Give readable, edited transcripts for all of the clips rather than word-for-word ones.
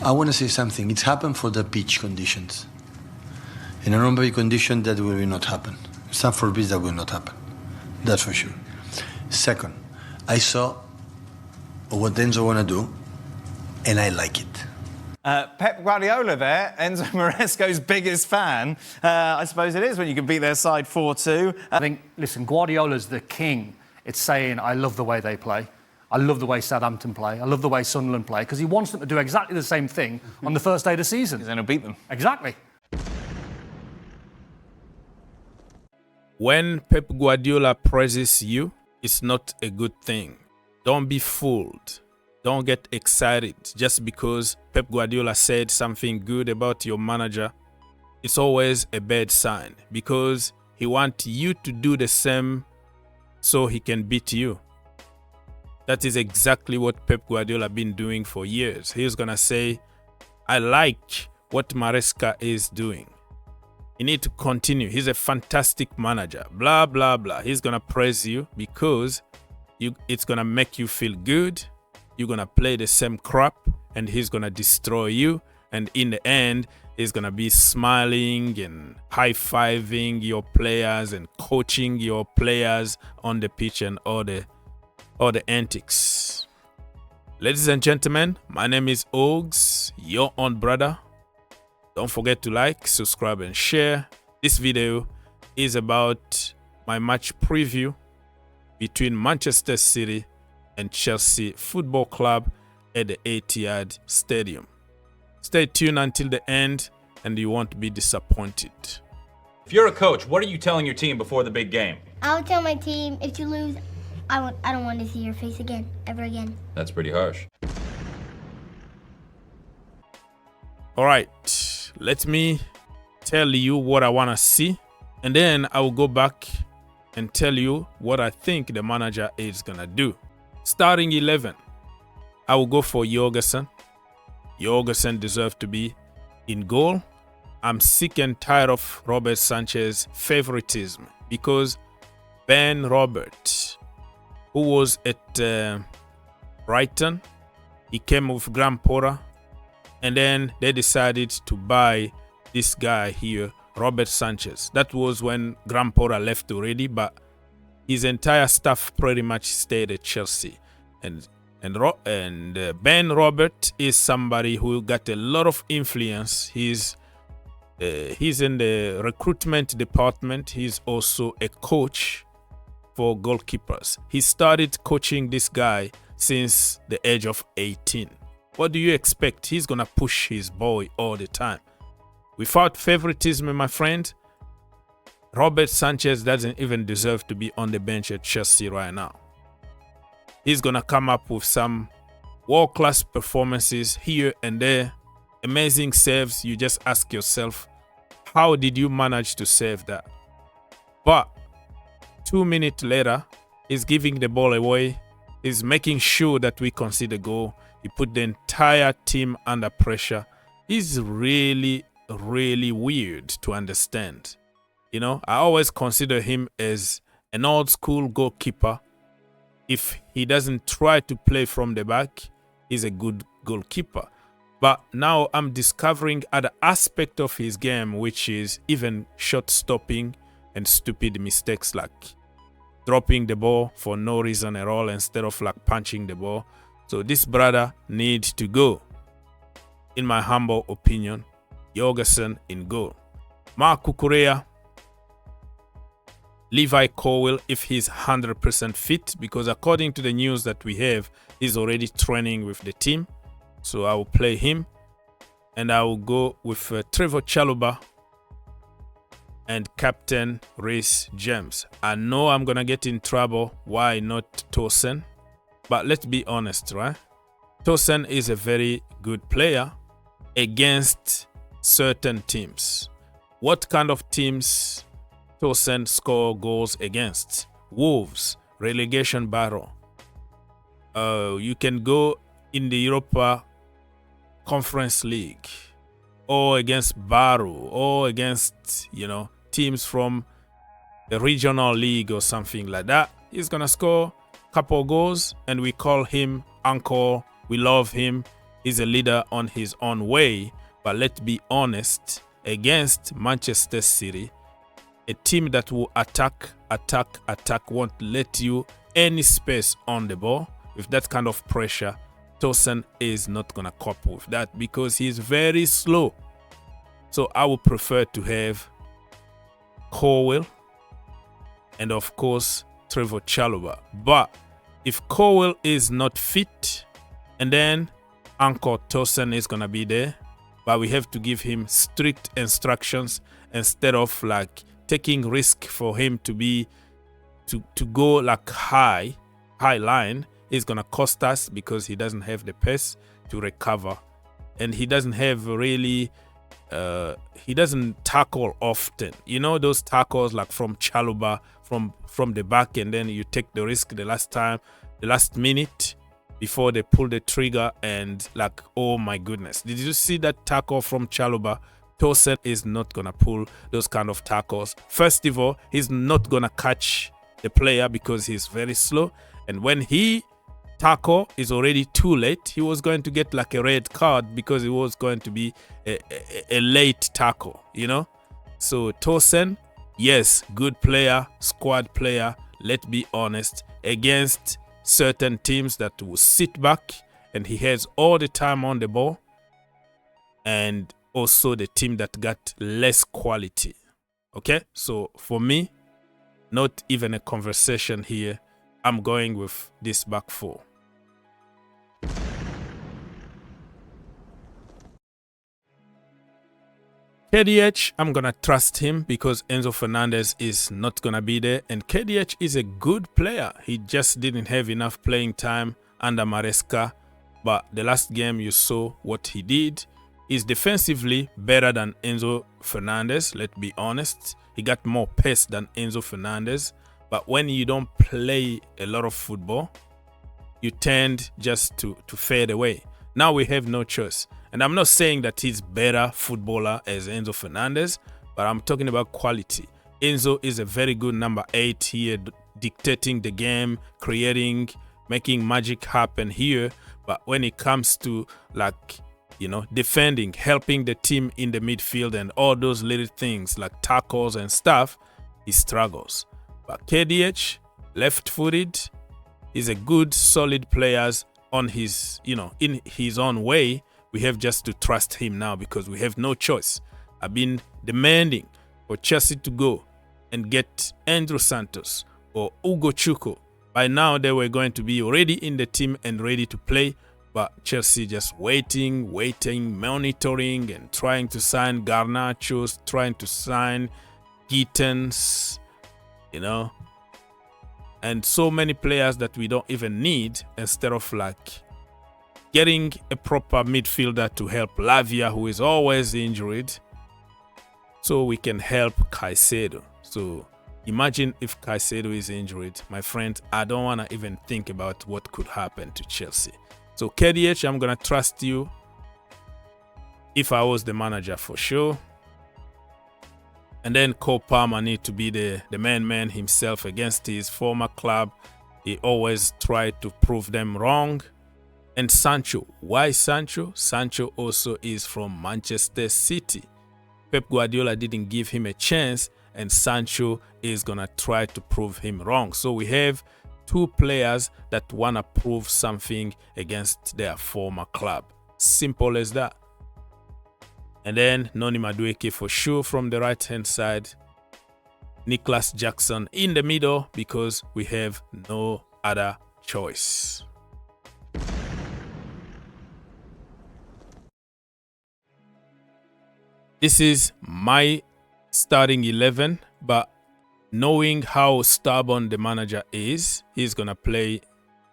I want to say something. It's happened for the pitch conditions. In a normal condition, that will not happen. Stamford Bridge, that will not happen. That's for sure. Second, I saw what Enzo want to do, and I like it. Pep Guardiola there, Enzo Maresco's biggest fan. I suppose it is when you can beat their side 4-2. I think, listen, Guardiola's the king. It's saying, I love the way they play. I love the way Southampton play. I love the way Sunderland play, because he wants them to do exactly the same thing on the first day of the season. Because then he'll beat them. Exactly. When Pep Guardiola praises you, it's not a good thing. Don't be fooled. Don't get excited just because Pep Guardiola said something good about your manager. It's always a bad sign because he wants you to do the same so he can beat you. That is exactly what Pep Guardiola been doing for years. He's going to say, I like what Maresca is doing. You need to continue. He's a fantastic manager. Blah, blah, blah. He's going to praise you because it's going to make you feel good. You're going to play the same crap and he's going to destroy you. And in the end, he's going to be smiling and high-fiving your players and coaching your players on the pitch and all the antics. Ladies and gentlemen, my name is Ogs, your own brother. Don't forget to like, subscribe and share. This video is about my match preview between Manchester City and Chelsea Football Club at the Etihad Stadium. Stay tuned until the end and you won't be disappointed. If you're a coach, what are you telling your team before the big game? I would tell my team, if you lose, I don't want to see your face again, ever again. That's pretty harsh. All right, let me tell you what I want to see, and then I will go back and tell you what I think the manager is going to do. Starting 11, I will go for Jorgensen. Jorgensen deserves to be in goal. I'm sick and tired of Robert Sanchez's favoritism because Ben Robert, who was at Brighton, he came with Graham Potter, and then they decided to buy this guy here, Robert Sanchez. That was when Graham Potter left already, but his entire staff pretty much stayed at Chelsea. And Ben Robert is somebody who got a lot of influence. He's in the recruitment department. He's also a coach for goalkeepers. He started coaching this guy since the age of 18. What do you expect? He's gonna push his boy all the time. Without favoritism, my friend, Robert Sanchez doesn't even deserve to be on the bench at Chelsea right now. He's gonna come up with some world-class performances here and there, amazing saves. You just ask yourself, how did you manage to save that? But 2 minutes later, he's giving the ball away. He's making sure that we concede a goal. He put the entire team under pressure. He's really, really weird to understand. You know, I always consider him as an old school goalkeeper. If he doesn't try to play from the back, he's a good goalkeeper. But now I'm discovering other aspect of his game, which is even shot stopping and stupid mistakes like dropping the ball for no reason at all instead of like punching the ball. So this brother needs to go. In my humble opinion, Jorgensen in goal. Marc Cucurella, Levi Colwill if he's 100% fit, because according to the news that we have, he's already training with the team. So I will play him, and I will go with Trevor Chalobah and Captain Reece James. I know I'm gonna get in trouble. Why not Tosin? But let's be honest, right? Tosin is a very good player against certain teams. What kind of teams Tosin score goals against? Wolves, relegation battle. You can go in the Europa Conference League, or against Barrow, or against, you know, teams from the regional league or something like that. He's gonna score a couple goals, and we call him Uncle. We love him. He's a leader on his own way, but let's be honest, against Manchester City, a team that will attack, won't let you any space on the ball. With that kind of pressure, Tosun is not going to cope with that because he's very slow. So I would prefer to have Colwill and of course Trevor Chalobah. But if Colwill is not fit, and then Uncle Tosun is going to be there, but we have to give him strict instructions instead of like taking risk for him to be to go like high line. Is going to cost us because he doesn't have the pace to recover, and he doesn't have really he doesn't tackle often. You know, those tackles like from Chalobah from the back, and then you take the risk the last minute before they pull the trigger, and like, oh my goodness, did you see that tackle from Chalobah? Tosun is not gonna pull those kind of tackles. First of all, he's not gonna catch the player because he's very slow, and when he tackle is already too late, he was going to get like a red card because it was going to be a late tackle, you know. So Tosun, yes, good player, squad player, let's be honest, against certain teams that will sit back, and he has all the time on the ball, and also the team that got less quality. Okay, so for me, not even a conversation here. I'm going with this back four. KDH, I'm going to trust him because Enzo Fernandez is not going to be there. And KDH is a good player. He just didn't have enough playing time under Maresca. But the last game you saw what he did. He's defensively better than Enzo Fernandez, let's be honest. He got more pace than Enzo Fernandez. But when you don't play a lot of football, you tend just to fade away. Now we have no choice. And I'm not saying that he's better footballer as Enzo Fernandez, but I'm talking about quality. Enzo is a very good number 8 here, dictating the game, creating, making magic happen here. But when it comes to, like, you know, defending, helping the team in the midfield and all those little things like tackles and stuff, he struggles. But KDH, left-footed, is a good, solid player on his, you know, in his own way. We have just to trust him now because we have no choice. I've been demanding for Chelsea to go and get Andrew Santos or Ugo Chuko. By now, they were going to be already in the team and ready to play. But Chelsea just waiting, monitoring, and trying to sign Garnachos, trying to sign Gittens, you know. And so many players that we don't even need, instead of like getting a proper midfielder to help Lavia, who is always injured, so we can help Caicedo. So imagine if Caicedo is injured, my friend, I don't want to even think about what could happen to Chelsea. So KDH, I'm going to trust you if I was the manager for sure. And then Cole Palmer need to be the man himself against his former club. He always tried to prove them wrong. And Sancho. Why Sancho? Sancho also is from Manchester City. Pep Guardiola didn't give him a chance, and Sancho is going to try to prove him wrong. So we have two players that want to prove something against their former club. Simple as that. And then Noni Madueke for sure from the right-hand side. Nicholas Jackson in the middle because we have no other choice. This is my starting 11, but knowing how stubborn the manager is, he's going to play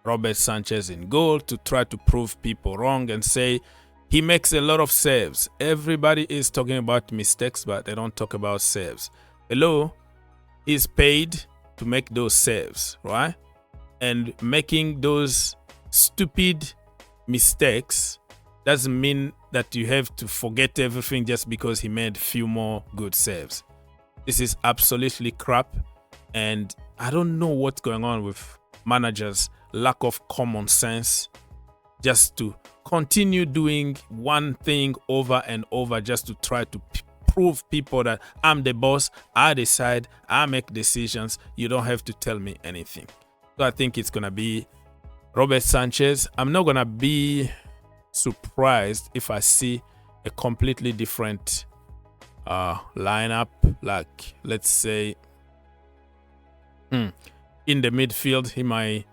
Robert Sanchez in goal to try to prove people wrong and say he makes a lot of saves. Everybody is talking about mistakes, but they don't talk about saves. Hello, he's paid to make those saves, right? And making those stupid mistakes doesn't mean that you have to forget everything just because he made few more good saves. This is absolutely crap, and I don't know what's going on with managers' lack of common sense. just to continue doing one thing over and over, just to try to prove people that I'm the boss, I decide, I make decisions, you don't have to tell me anything. So I think it's going to be Robert Sanchez. I'm not going to be surprised if I see a completely different lineup, like let's say in the midfield he might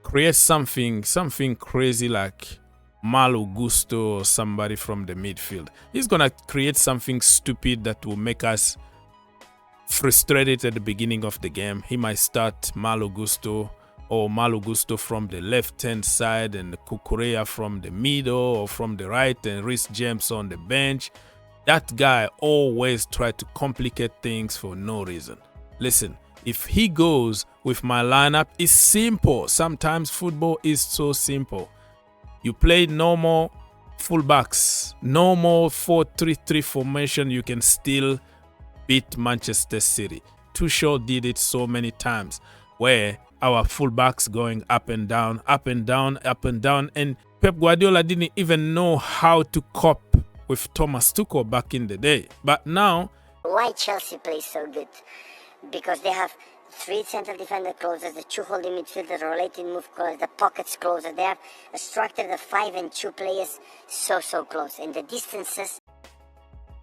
create something crazy like Malo Gusto or somebody from the midfield. He's gonna create something stupid that will make us frustrated at the beginning of the game. He might start Malo Gusto or Malo Gusto from the left-hand side and Cucurella from the middle or from the right and Reece James on the bench. That guy always tries to complicate things for no reason. Listen, if he goes with my lineup, it's simple. Sometimes football is so simple. You play normal fullbacks, normal 4-3-3 formation, you can still beat Manchester City. Tuchel did it so many times where our fullbacks going up and down, up and down, up and down. And Pep Guardiola didn't even know how to cope with Thomas Tuchel back in the day. But now... Why Chelsea plays so good? Because they have 3 central defender closers, the 2 holding midfielders, rotating move closers, the pockets closer. They have a structure of 5 and 2 players so close. And the distances...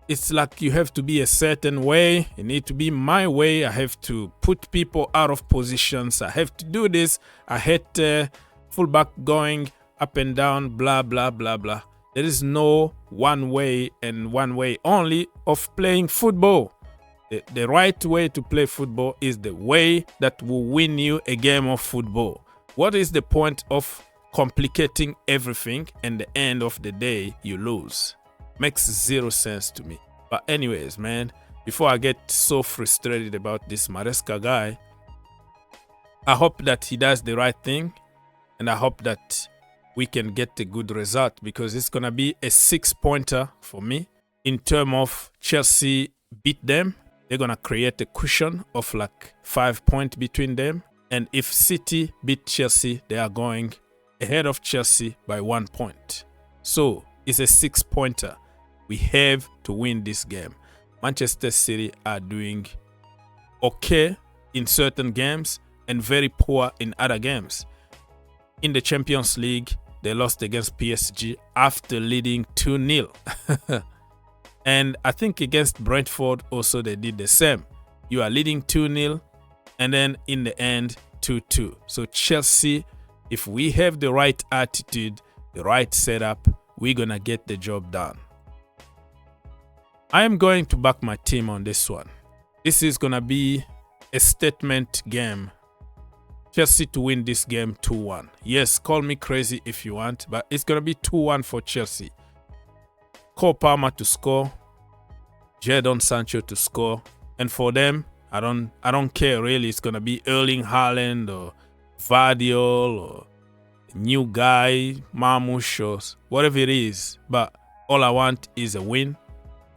It's like you have to be a certain way. You need to be my way. I have to put people out of positions. I have to do this. I hate fullback going up and down, blah, blah, blah, blah. There is no one way and one way only of playing football. The right way to play football is the way that will win you a game of football. What is the point of complicating everything and at the end of the day you lose? Makes zero sense to me. But anyways, man, before I get so frustrated about this Maresca guy, I hope that he does the right thing, and I hope that we can get a good result, because it's gonna be a 6-pointer for me. In terms of Chelsea beat them, they're gonna create a cushion of like 5 points between them, and if City beat Chelsea, they are going ahead of Chelsea by 1 point. So it's a 6-pointer. We have to win this game. Manchester City are doing okay in certain games and very poor in other games. In the Champions League, they lost against PSG after leading 2-0. And I think against Brentford also they did the same. You are leading 2-0 and then in the end 2-2. So Chelsea, if we have the right attitude, the right setup, we're gonna get the job done. I am going to back my team on this one. This is gonna be a statement game. Chelsea to win this game 2-1. Yes, call me crazy if you want, but it's gonna be 2-1 for Chelsea. Cole Palmer to score, Jadon Sancho to score, and for them, I don't care really. It's gonna be Erling Haaland or Vardiol or new guy, Marmoush or whatever it is. But all I want is a win.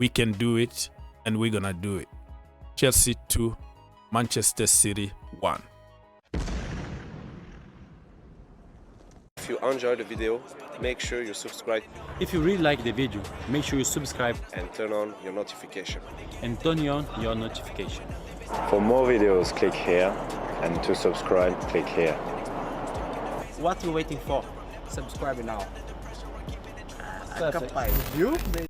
We can do it, and we're gonna do it. Chelsea 2, Manchester City 1. If you enjoyed the video, make sure you subscribe If you really like the video, make sure you subscribe and turn on your notification. and turn on your notification. For more videos, click here, and to subscribe, click here. What are you waiting for? Subscribe now. Perfect. You?